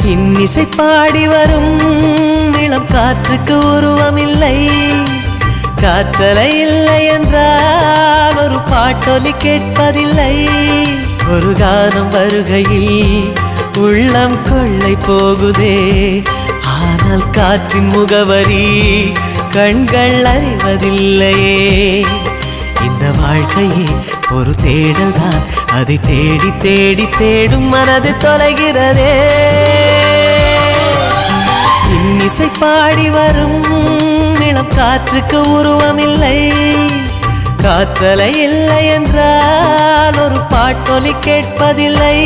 இன்னிசை பாடி வரும் இளம் காற்றுக்கு உருவமில்லை. காற்றலை இல்லை என்றால் ஒரு பாட்டொலி கேட்பதில்லை. ஒரு கானம் வருகையில் உள்ளம் கொள்ளை போகுதே, ஆனால் காற்றின் முகவரி கண்கள் அறிவதில்லையே. இந்த வாழ்க்கையே ஒரு தேடல் தான், அதை தேடி தேடி தேடும் மனது தொலைகிறதே. இன்னிசை பாடி வரும் இளம் காற்றுக்கு உருவமில்லை. காற்றலை இல்லை என்றால் ஒரு பாட்டொலி கேட்பதில்லை.